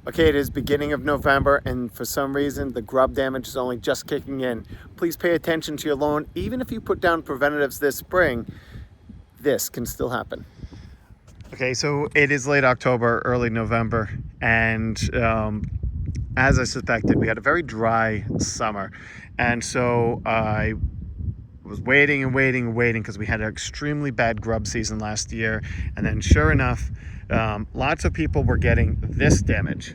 Okay, it is beginning of November, and for some reason the grub damage is only just kicking in. Please pay attention to your lawn. Even if you put down preventatives this spring, this can still happen. Okay, so it is late October, early November, and as I suspected, we had a very dry summer. And so I was waiting and waiting and waiting because we had an extremely bad grub season last year. And then sure enough, lots of people were getting this damage.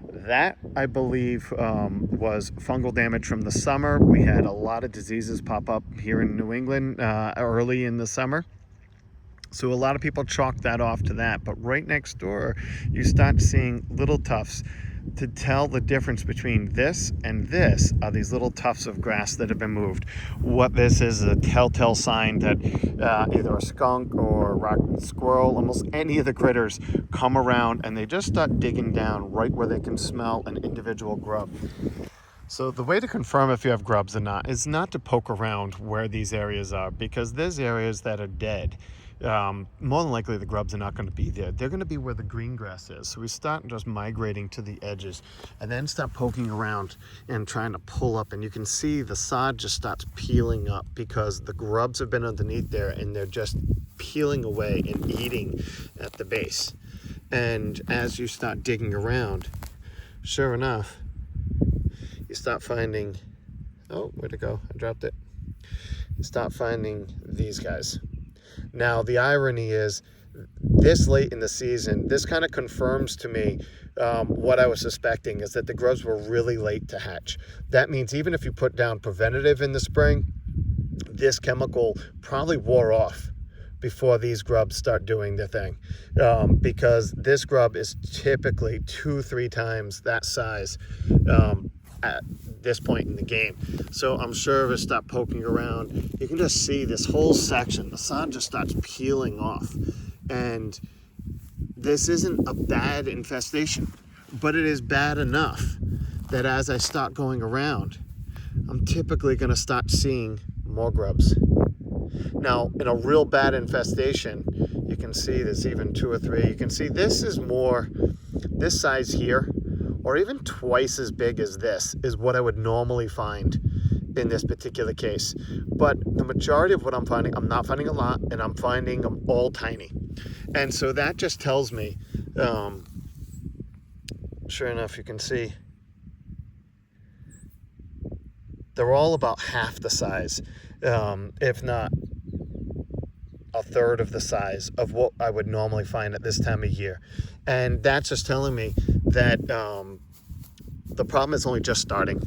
That, I believe, was fungal damage from the summer. We had a lot of diseases pop up here in New England early in the summer. So a lot of people chalk that off to that. But right next door, you start seeing little tufts. To tell the difference between this and this are these little tufts of grass that have been moved. What this is a telltale sign that either a skunk or a rock squirrel, almost any of the critters, come around and they just start digging down right where they can smell an individual grub. So the way to confirm if you have grubs or not is not to poke around where these areas are, because there's areas that are dead. More than likely the grubs are not going to be there. They're going to be where the green grass is. So we start just migrating to the edges and then start poking around and trying to pull up. And you can see the sod just starts peeling up because the grubs have been underneath there and they're just peeling away and eating at the base. And as you start digging around, sure enough, you start finding, oh, where'd it go? I dropped it. You start finding these guys. Now, the irony is, this late in the season, this kind of confirms to me what I was suspecting, is that the grubs were really late to hatch. That means even if you put down preventative in the spring, this chemical probably wore off before these grubs start doing their thing, because this grub is typically 2-3 times that size at this point in the game. So I'm sure if I stop poking around, you can just see this whole section, the sod just starts peeling off. And this isn't a bad infestation, but it is bad enough that as I start going around, I'm typically going to start seeing more grubs. Now, in a real bad infestation, you can see there's even 2 or 3. You can see this is more, this size here, or even twice as big as this, is what I would normally find in this particular case. But the majority of what I'm finding, I'm not finding a lot, and I'm finding them all tiny. And so that just tells me, sure enough, you can see they're all about half the size, if not a third of the size of what I would normally find at this time of year. And that's just telling me that the problem is only just starting.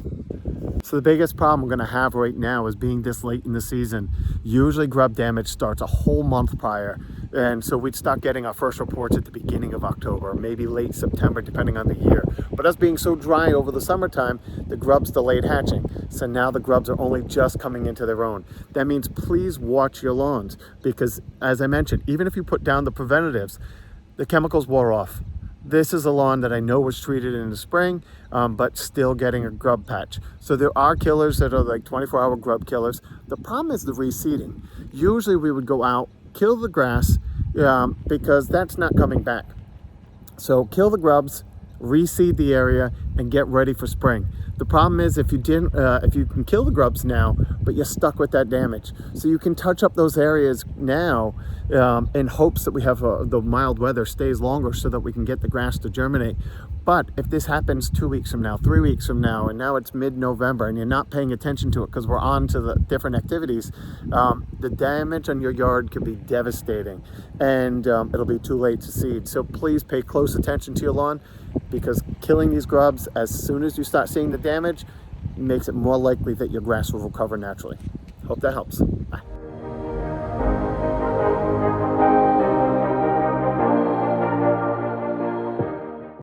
So the biggest problem we're going to have right now is being this late in the season. Usually grub damage starts a whole month prior. And so we'd start getting our first reports at the beginning of October, maybe late September, depending on the year. But us being so dry over the summertime, the grubs delayed hatching. So now the grubs are only just coming into their own. That means please watch your lawns, because as I mentioned, even if you put down the preventatives, the chemicals wore off. This is a lawn that I know was treated in the spring, but still getting a grub patch. So there are killers that are like 24-hour grub killers. The problem is the reseeding. Usually we would go out, kill the grass, because that's not coming back. So kill the grubs, reseed the area, and get ready for spring. The problem is if you can kill the grubs now, but you're stuck with that damage. So you can touch up those areas now in hopes that we have the mild weather stays longer so that we can get the grass to germinate. But if this happens 2 weeks from now, 3 weeks from now, and now it's mid-November and you're not paying attention to it because we're on to the different activities, the damage on your yard could be devastating, and it'll be too late to seed. So please pay close attention to your lawn, because killing these grubs as soon as you start seeing the damage makes it more likely that your grass will recover naturally. Hope that helps. Bye.